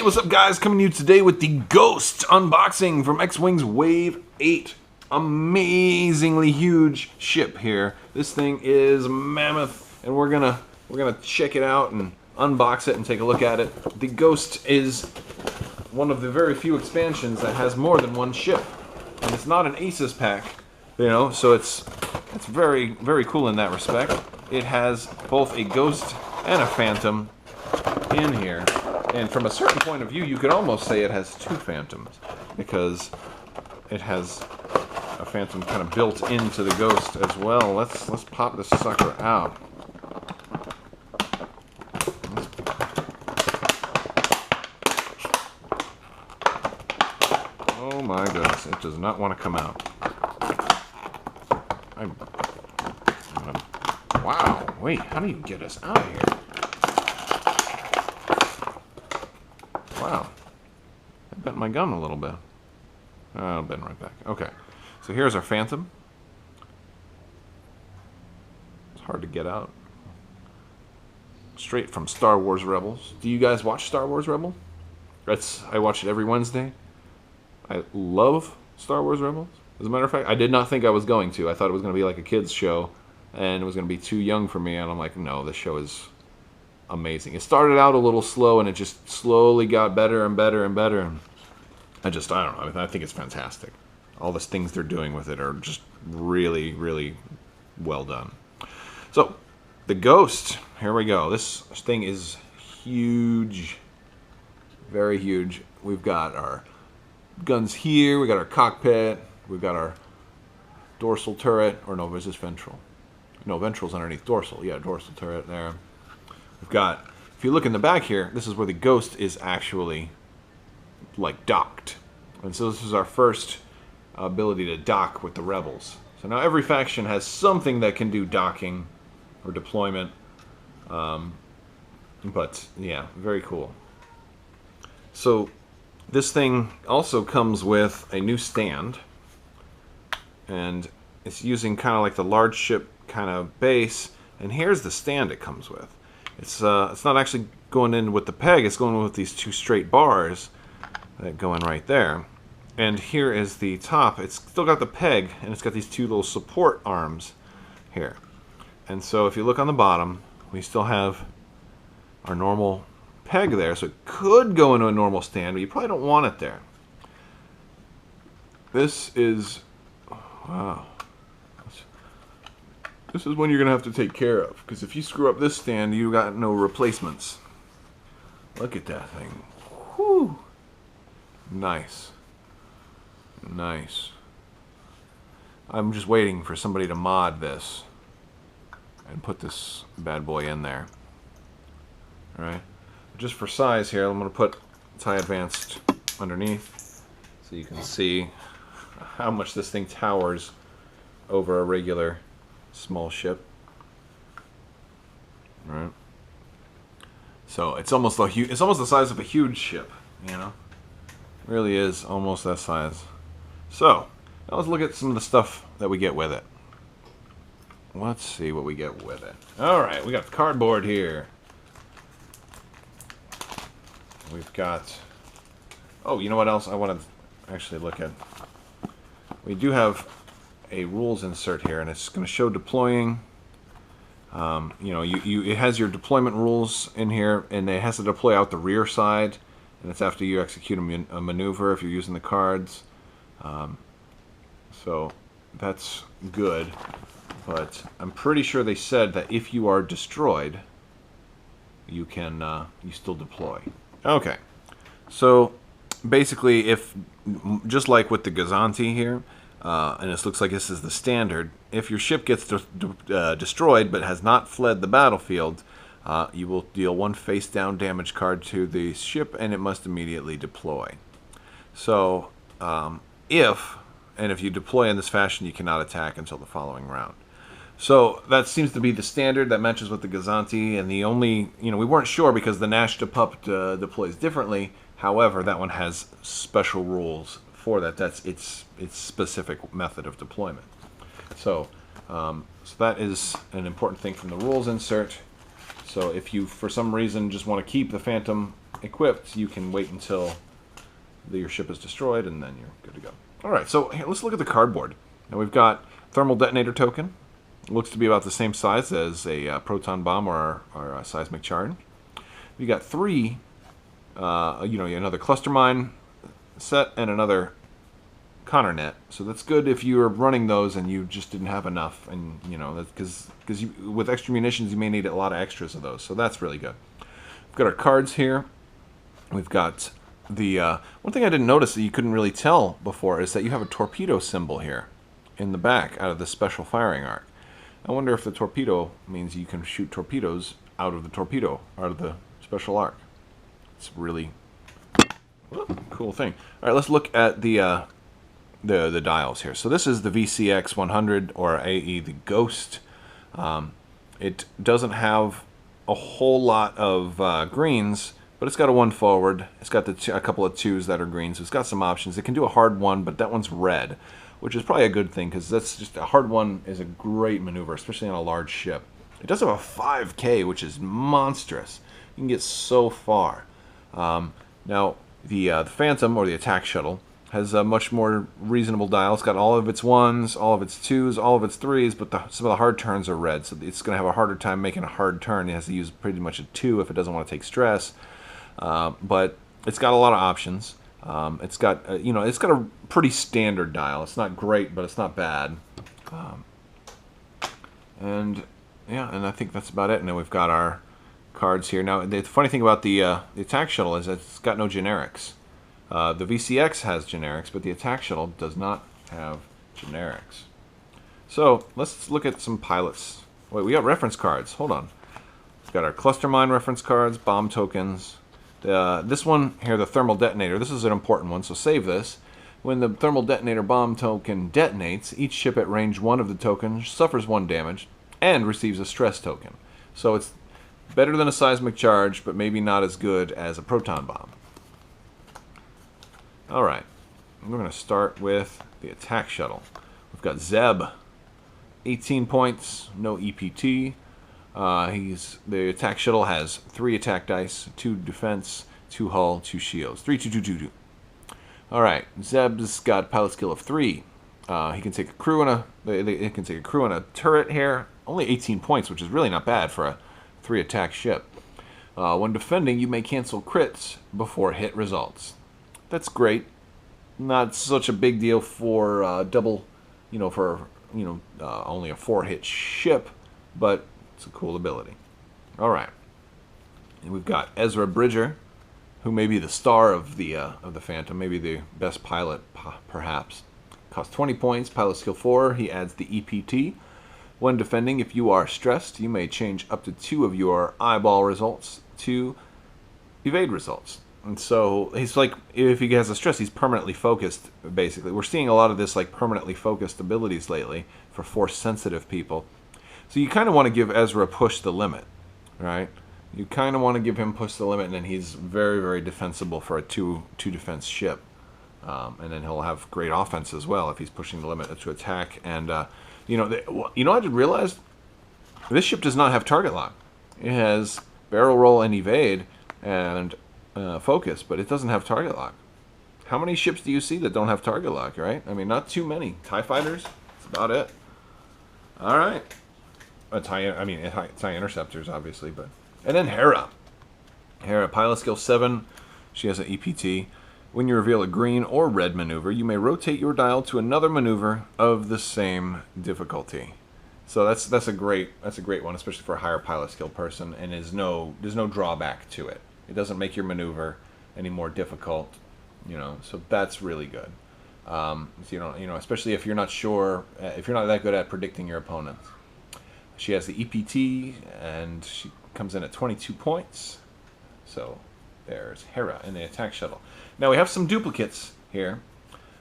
what's up guys? Coming to you today with the Ghost unboxing from X-Wing's Wave 8. Amazingly huge ship here. This thing is mammoth, and we're gonna check it out and unbox it and take a look at it. The Ghost is one of the very few expansions that has more than one ship, and it's not an Aces pack, you know, so it's very, very cool in that respect. It has both a Ghost and a Phantom in here, and from a certain point of view you could almost say it has two Phantoms, because it has a Phantom kind of built into the Ghost as well. Let's pop this sucker out. Oh my goodness, it does not want to come out. Wow, wait, how do you get us out of here? Wow, I bent my gun a little bit. I'll bend right back. Okay, so here's our Phantom. It's hard to get out. Straight from Star Wars Rebels. Do you guys watch Star Wars Rebel? I watch it every Wednesday. I love Star Wars Rebels. As a matter of fact, I did not think I was going to. I thought it was going to be like a kid's show, and it was going to be too young for me, and I'm like, no, this show is amazing. It started out a little slow, and it just slowly got better and better and better. And I don't know. I think it's fantastic. All the things they're doing with it are just really, really well done. So, the Ghost. Here we go. This thing is huge. Very huge. We've got our guns here. We got our cockpit. We've got our dorsal turret. Or no, is this ventral? No, ventral's underneath dorsal. Yeah, dorsal turret there. We've got, if you look in the back here, this is where the Ghost is actually like docked. And so this is our first ability to dock with the Rebels. So now every faction has something that can do docking or deployment. But yeah, very cool. So this thing also comes with a new stand, and it's using kind of like the large ship kind of base, and here's the stand it comes with. It's not actually going in with the peg, it's going with these two straight bars that go in right there. And here is the top. It's still got the peg, and it's got these two little support arms here. And so if you look on the bottom, we still have our normal peg there, so it could go into a normal stand, but you probably don't want it there. This is, wow. This is one you're going to have to take care of, because if you screw up this stand, you got no replacements. Look at that thing. Whew. Nice. Nice. I'm just waiting for somebody to mod this and put this bad boy in there. Alright. Just for size here, I'm going to put TIE Advanced underneath so you can see how much this thing towers over a regular small ship. Right. So it's almost the size of a huge ship, you know. It really is almost that size. So now let's look at some of the stuff that we get with it. Let's see what we get with it. All right, we got the cardboard here. We've got. Oh, you know what else I want to actually look at? We do have a rules insert here, and it's going to show deploying. You know, it has your deployment rules in here, and it has to deploy out the rear side, and it's after you execute a maneuver if you're using the cards. So that's good, but I'm pretty sure they said that if you are destroyed, you can you still deploy. Okay, so basically, if just like with the Gazanti here. And this looks like this is the standard. If your ship gets destroyed but has not fled the battlefield, you will deal one face-down damage card to the ship, and it must immediately deploy. So, if you deploy in this fashion, you cannot attack until the following round. So that seems to be the standard that matches with the Gazanti, and the only, we weren't sure because the Nash to Pup deploys differently. However, that one has special rules for that. That's its specific method of deployment. So that is an important thing from the rules insert. So if you, for some reason, just want to keep the Phantom equipped, you can wait until your ship is destroyed, and then you're good to go. All right, so here, let's look at the cardboard. Now we've got thermal detonator token. It looks to be about the same size as a proton bomb or our seismic charge. We got 3, another cluster mine set and another Connor net. So that's good if you were running those and you just didn't have enough, and that's because with extra munitions you may need a lot of extras of those. So that's really good. We've got our cards here. We've got the one thing I didn't notice that you couldn't really tell before is that you have a torpedo symbol here in the back out of the special firing arc. I wonder if the torpedo means you can shoot torpedoes out of the special arc. It's really cool thing. All right, let's look at the dials here. So this is the VCX 100 or AE the Ghost. It doesn't have a whole lot of greens, but it's got a 1 forward. It's got a couple of 2s that are green, so it's got some options. It can do a hard 1, but that one's red, which is probably a good thing because that's just a hard 1 is a great maneuver, especially on a large ship. It does have a 5K, which is monstrous. You can get so far. Now the Phantom or the attack shuttle has a much more reasonable dial. It's got all of its 1s, all of its 2s, all of its 3s, but some of the hard turns are red, so it's going to have a harder time making a hard turn. It has to use pretty much a 2 if it doesn't want to take stress. But it's got a lot of options. It's got it's got a pretty standard dial. It's not great, but it's not bad. And I think that's about it. And then we've got our cards here. Now the funny thing about the attack shuttle is that it's got no generics. The VCX has generics, but the attack shuttle does not have generics. So let's look at some pilots. Wait, we got reference cards. Hold on. We've got our cluster mine reference cards, bomb tokens. This one here, the thermal detonator. This is an important one, so save this. When the thermal detonator bomb token detonates, each ship at range 1 of the token suffers 1 damage and receives a stress token. So it's better than a seismic charge, but maybe not as good as a proton bomb. Alright, we're going to start with the attack shuttle. We've got Zeb, 18 points, no EPT. The attack shuttle has 3 attack dice, 2 defense, 2 hull, 2 shields. 3, 2, 2, 2, 2. Alright, Zeb's got pilot skill of 3. He can take a crew on a turret here. Only 18 points, which is really not bad for a 3 attack ship. When defending, you may cancel crits before hit results. That's great. Not such a big deal for only a 4-hit ship, but it's a cool ability. All right, and we've got Ezra Bridger, who may be the star of the Phantom, maybe the best pilot, perhaps. Costs 20 points, pilot skill 4. He adds the EPT. When defending, if you are stressed, you may change up to 2 of your eyeball results to evade results. And so he's like, if he has a stress, he's permanently focused, basically. We're seeing a lot of this like permanently focused abilities lately for force-sensitive people. So you kind of want to give Ezra push the limit, right? You kind of want to give him push the limit, and then he's very, very defensible for a 2 defense ship. And then he'll have great offense as well if he's pushing the limit to attack. And, I just realized this ship does not have target lock. It has barrel roll and evade and focus, but it doesn't have target lock. How many ships do you see that don't have target lock, right? I mean, not too many. TIE fighters, that's about it. All right. TIE interceptors, obviously, but... And then Hera. Hera, pilot skill 7. She has an EPT. When you reveal a green or red maneuver, you may rotate your dial to another maneuver of the same difficulty. So that's a great one, especially for a higher pilot skill person, and there's no drawback to it. It doesn't make your maneuver any more difficult, so that's really good. Especially if you're not sure, if you're not that good at predicting your opponents. She has the EPT, and she comes in at 22 points. So there's Hera in the attack shuttle. Now we have some duplicates here,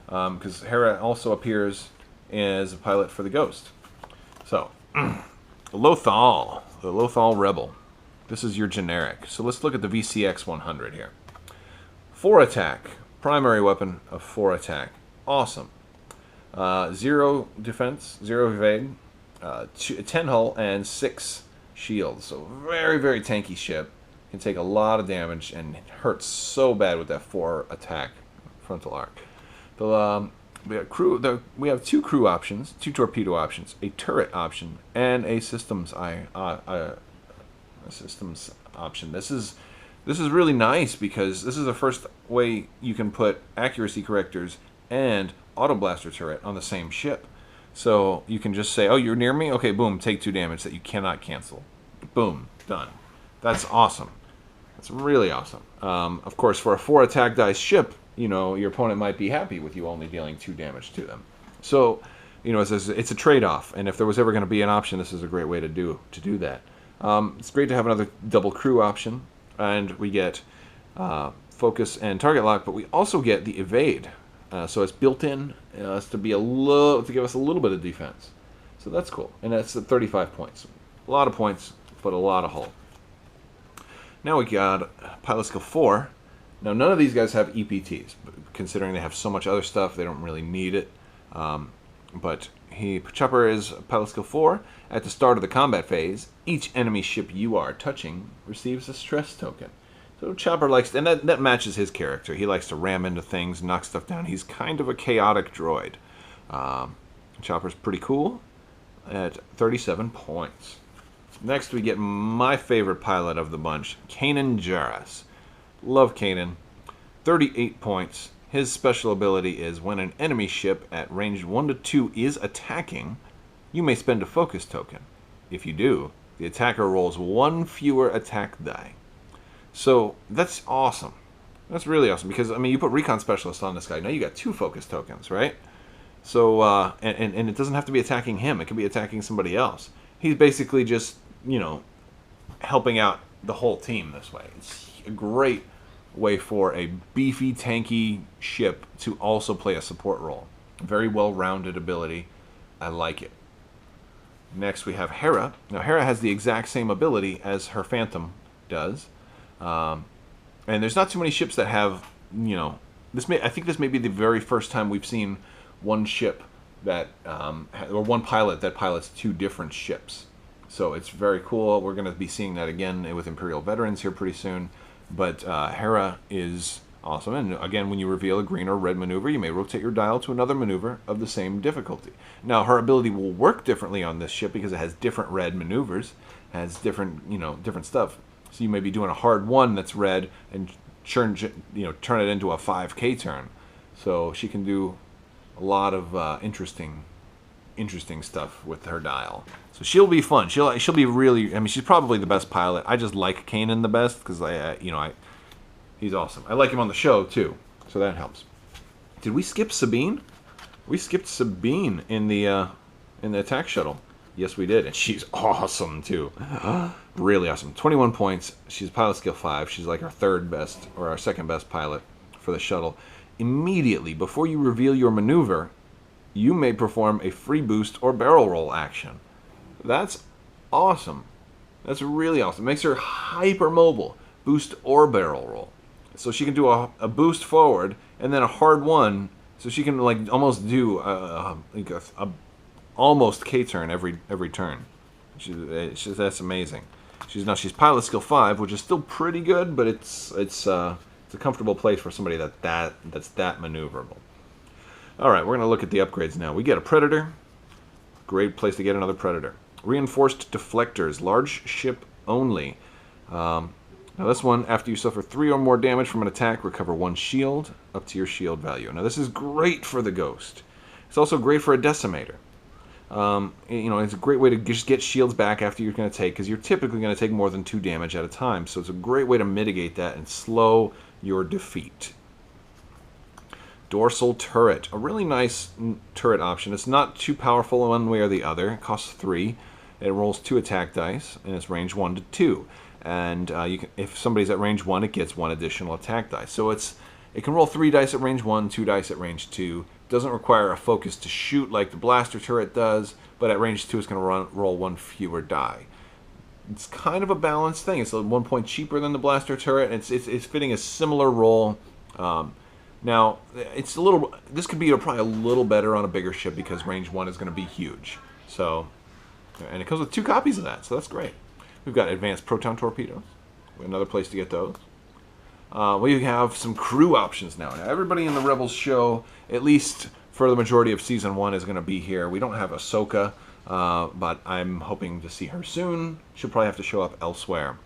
because Hera also appears as a pilot for the Ghost. So, Lothal, the Lothal Rebel. This is your generic. So let's look at the VCX 100 here. 4 attack, primary weapon of 4 attack. Awesome. 0 defense, 0 evade, 10 hull, and 6 shields. So very, very tanky ship. can take a lot of damage and hurts so bad with that 4 attack frontal arc. We have 2 crew options, 2 torpedo options, a turret option, and a systems option. This is really nice because this is the first way you can put accuracy correctors and auto blaster turret on the same ship. So you can just say, oh, you're near me? Okay, boom, take 2 damage that you cannot cancel. Boom, done. That's awesome. That's really awesome. Of course, for a 4 attack dice ship, you know, your opponent might be happy with you only dealing 2 damage to them. So, you know, it's a trade-off, and if there was ever going to be an option, this is a great way to do that. It's great to have another double crew option, and we get focus and target lock, but we also get the evade. So it's built in to give us a little bit of defense. So that's cool, and that's at 35 points. A lot of points, but a lot of hull. Now we got pilot skill 4. Now none of these guys have EPTs, but considering they have so much other stuff, they don't really need it. But Chopper is pilot skill 4. At the start of the combat phase, each enemy ship you are touching receives a stress token. So Chopper likes, and that matches his character. He likes to ram into things, knock stuff down. He's kind of a chaotic droid. Chopper's pretty cool at 37 points. Next we get my favorite pilot of the bunch, Kanan Jarrus. Love Kanan. 38 points. His special ability is when an enemy ship at range 1 to 2 is attacking, you may spend a focus token. If you do, the attacker rolls 1 fewer attack die. So that's awesome. That's really awesome because, I mean, you put recon specialist on this guy. Now you got 2 focus tokens, right? So, and it doesn't have to be attacking him. It can be attacking somebody else. He's basically just, you know, helping out the whole team this way. It's a great way for a beefy, tanky ship to also play a support role. Very well-rounded ability. I like it. Next we have Hera. Now Hera has the exact same ability as her Phantom does. And there's not too many ships that have, you know, I think this may be the very first time we've seen one ship that, or one pilot that pilots 2 different ships. So it's very cool. We're going to be seeing that again with Imperial Veterans here pretty soon. But Hera is awesome. And again, when you reveal a green or red maneuver, you may rotate your dial to another maneuver of the same difficulty. Now, her ability will work differently on this ship because it has different red maneuvers, has different, you know, different stuff. So you may be doing a hard 1 that's red and turn it into a 5K turn. So she can do a lot of interesting stuff with her dial. So she'll be fun. She'll be really. I mean, she's probably the best pilot. I just like Kanan the best because he's awesome. I like him on the show too, so that helps. Did we skip Sabine? We skipped Sabine in the attack shuttle. Yes, we did, and she's awesome too. Really awesome. 21 points. She's pilot skill 5. She's like our 3rd best or our 2nd best pilot for the shuttle. Immediately before you reveal your maneuver, you may perform a free boost or barrel roll action. That's awesome. That's really awesome. It makes her hyper mobile. Boost or barrel roll. So she can do a boost forward and then a hard 1. So she can like almost do a almost K turn every turn. That's amazing. She's pilot skill 5, which is still pretty good, but it's a comfortable place for somebody that's that maneuverable. All right, we're going to look at the upgrades now. We get a Predator. Great place to get another Predator. Reinforced deflectors, large ship only. Now this one, after you suffer 3 or more damage from an attack, recover 1 shield up to your shield value. Now this is great for the Ghost. It's also great for a Decimator. It's a great way to just get shields back after you're going to take, because you're typically going to take more than 2 damage at a time. So it's a great way to mitigate that and slow your defeat. Dorsal turret, a really nice turret option. It's not too powerful one way or the other. It costs 3. It rolls 2 attack dice, and it's range 1 to 2. And if somebody's at range 1, it gets 1 additional attack dice. So it can roll 3 dice at range 1, 2 dice at range 2. Doesn't require a focus to shoot like the blaster turret does, but at range 2 it's going to roll 1 fewer die. It's kind of a balanced thing. It's 1 point cheaper than the blaster turret. It's fitting a similar role. Now, it's a little. This could be probably a little better on a bigger ship because range 1 is going to be huge. So, and it comes with 2 copies of that, so that's great. We've got advanced proton torpedoes, Another place to get those. We have some crew options now. Now, everybody in the Rebels show, at least for the majority of Season 1, is going to be here. We don't have Ahsoka, but I'm hoping to see her soon. She'll probably have to show up elsewhere.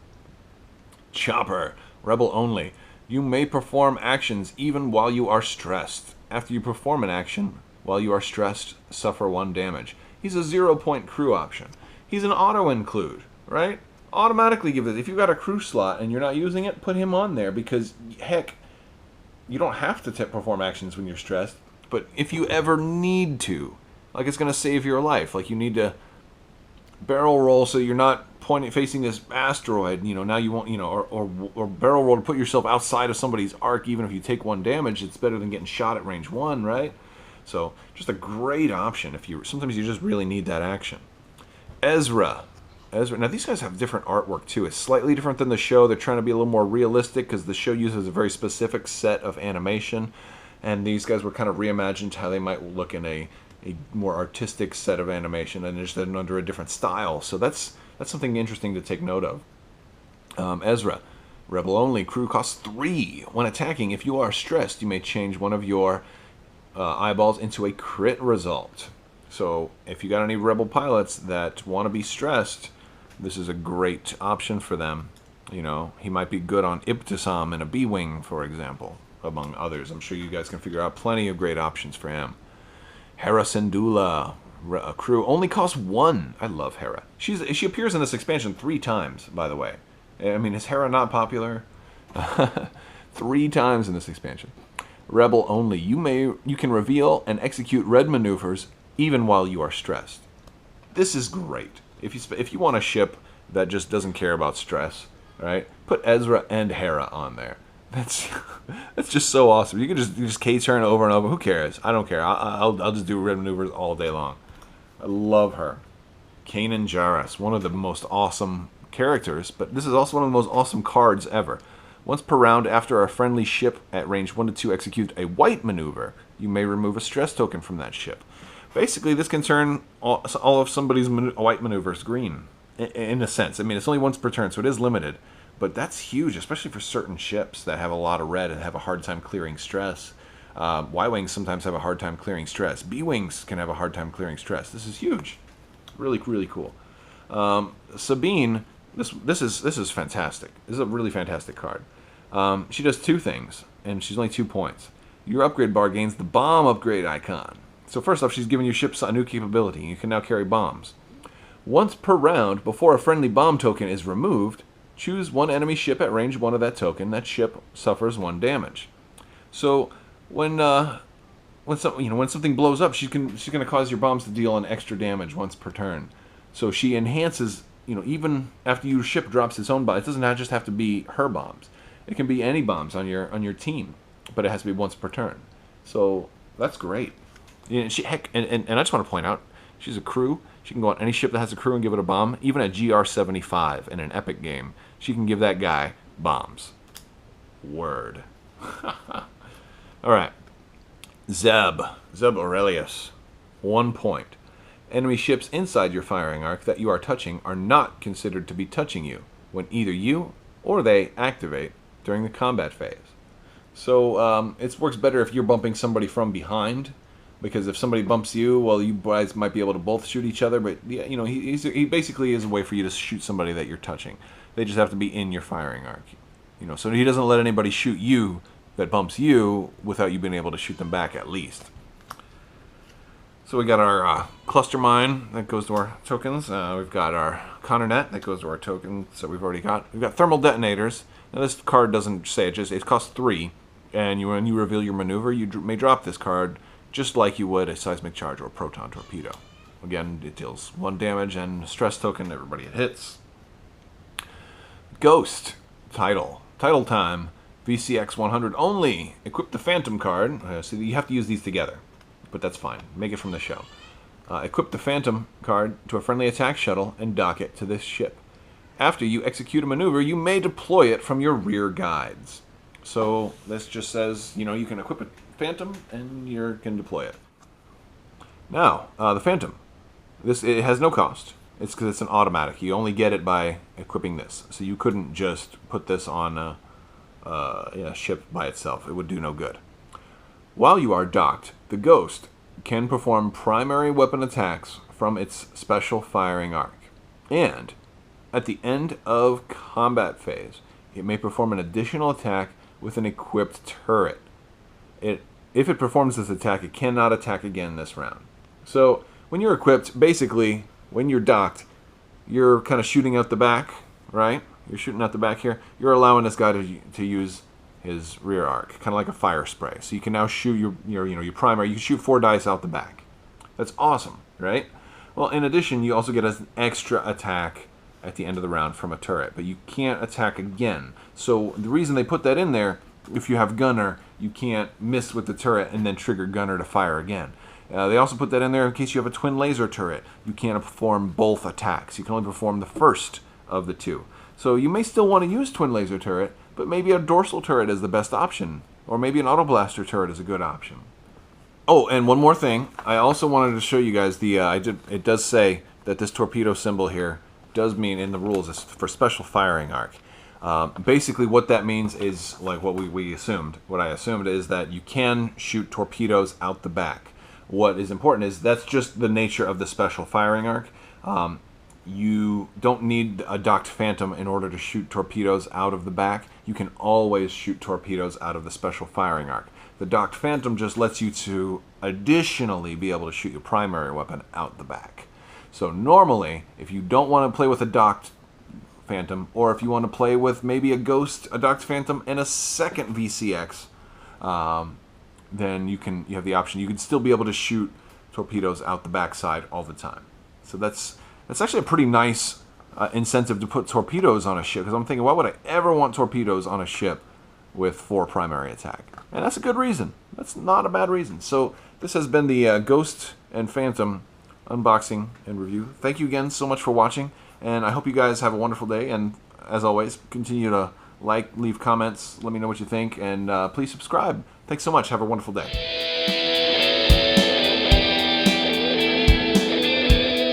Chopper, Rebel only. You may perform actions even while you are stressed. After you perform an action while you are stressed, suffer 1 damage. He's a 0-point crew option. He's an auto-include, right? Automatically give it. If you've got a crew slot and you're not using it, put him on there because, heck, you don't have to perform actions when you're stressed, but if you ever need to, like it's going to save your life, like you need to barrel roll so you're not facing this asteroid, now you won't, or barrel roll to put yourself outside of somebody's arc, even if you take 1 damage, it's better than getting shot at range 1, right? So just a great option if sometimes you just really need that action. Ezra. Now these guys have different artwork too. It's slightly different than the show. They're trying to be a little more realistic because the show uses a very specific set of animation, and these guys were kind of reimagined how they might look in a more artistic set of animation and just under a different style. So that's something interesting to take note of. Ezra, Rebel only. Crew costs 3. When attacking, if you are stressed, you may change one of your eyeballs into a crit result. So if you got any Rebel pilots that want to be stressed, this is a great option for them. He might be good on Ibtisam and a B-Wing, for example, among others. I'm sure you guys can figure out plenty of great options for him. Hera Syndulla, a crew, only costs 1. I love Hera. She appears in this expansion 3 times, by the way. I mean, is Hera not popular? 3 times in this expansion. Rebel only. You can reveal and execute red maneuvers even while you are stressed. This is great. If you want a ship that just doesn't care about stress, right? Put Ezra and Hera on there. That's just so awesome. You can just K-turn over and over. Who cares? I don't care. I'll just do red maneuvers all day long. I love her. Kanan Jarrus, one of the most awesome characters, but this is also one of the most awesome cards ever. Once per round, after a friendly ship at range 1 to 2 executes a white maneuver, you may remove a stress token from that ship. Basically, this can turn all of somebody's white maneuvers green, in a sense. I mean, it's only once per turn, so it is limited. But that's huge, especially for certain ships that have a lot of red and have a hard time clearing stress. Y-Wings sometimes have a hard time clearing stress. B-Wings can have a hard time clearing stress. This is huge. Really, really cool. Sabine, this is fantastic. This is a really fantastic card. She does 2 things, and she's only 2 points. Your upgrade bar gains the bomb upgrade icon. So first off, she's giving your ships a new capability. You can now carry bombs. Once per round, before a friendly bomb token is removed, choose 1 enemy ship at range 1 of that token. That ship suffers 1 damage. So when something blows up, she's going to cause your bombs to deal an extra damage once per turn. So she enhances, even after your ship drops its own bomb. It doesn't just have to be her bombs. It can be any bombs on your team, but it has to be once per turn. So that's great. And I just want to point out, she's a crew. She can go on any ship that has a crew and give it a bomb. Even a GR-75 in an epic game, she can give that guy bombs. Word. All right. Zeb Aurelius. 1 point. Enemy ships inside your firing arc that you are touching are not considered to be touching you when either you or they activate during the combat phase. So it works better if you're bumping somebody from behind, because if somebody bumps you, well, you guys might be able to both shoot each other. But yeah, he basically is a way for you to shoot somebody that you're touching. They just have to be in your firing arc. So he doesn't let anybody shoot you that bumps you without you being able to shoot them back at least. So we got our cluster mine that goes to our tokens. We've got our Connor net that goes to our tokens that we've already got. We've got thermal detonators. Now this card doesn't say it; it costs 3. And when you reveal your maneuver, you may drop this card just like you would a seismic charge or a proton torpedo. Again, it deals 1 damage and a stress token to everybody it hits. Ghost title time. VCX 100 only. Equip the Phantom card. So you have to use these together, but that's fine. Make it from the show. Equip the Phantom card to a friendly attack shuttle and dock it to this ship. After you execute a maneuver, you may deploy it from your rear guides. So this just says, you can equip a Phantom and you can deploy it. Now, the Phantom. It has no cost. It's because it's an automatic. You only get it by equipping this. So you couldn't just put this on a ship by itself. It would do no good. While you are docked, the Ghost can perform primary weapon attacks from its special firing arc. And at the end of combat phase, it may perform an additional attack with an equipped turret. If it performs this attack, it cannot attack again this round. So when you're equipped, basically, when you're docked, you're kind of shooting out the back, right? You're shooting out the back here. You're allowing this guy to use his rear arc, kind of like a fire spray. So you can now shoot your primary. You can shoot 4 dice out the back. That's awesome, right? Well, in addition, you also get an extra attack at the end of the round from a turret, but you can't attack again. So the reason they put that in there, if you have Gunner, you can't miss with the turret and then trigger Gunner to fire again. They also put that in there in case you have a twin laser turret. You can't perform both attacks. You can only perform the first of the 2. So you may still want to use twin laser turret, but maybe a dorsal turret is the best option. Or maybe an auto blaster turret is a good option. Oh, and one more thing. I also wanted to show you guys it does say that this torpedo symbol here does mean in the rules it's for special firing arc. Basically what that means is like what we assumed. What I assumed is that you can shoot torpedoes out the back. What is important is that's just the nature of the special firing arc. You don't need a docked Phantom in order to shoot torpedoes out of the back. You can always shoot torpedoes out of the special firing arc. The docked Phantom just lets you to additionally be able to shoot your primary weapon out the back. So normally, if you don't want to play with a docked Phantom, or if you want to play with maybe a Ghost, a docked Phantom, and a second VCX, then you have the option. You can still be able to shoot torpedoes out the backside all the time. So that's actually a pretty nice incentive to put torpedoes on a ship, because I'm thinking, why would I ever want torpedoes on a ship with 4 primary attack? And that's a good reason. That's not a bad reason. So this has been the Ghost and Phantom unboxing and review. Thank you again so much for watching, and I hope you guys have a wonderful day. And as always, continue to like, leave comments, let me know what you think, and please subscribe. Thanks so much. Have a wonderful day.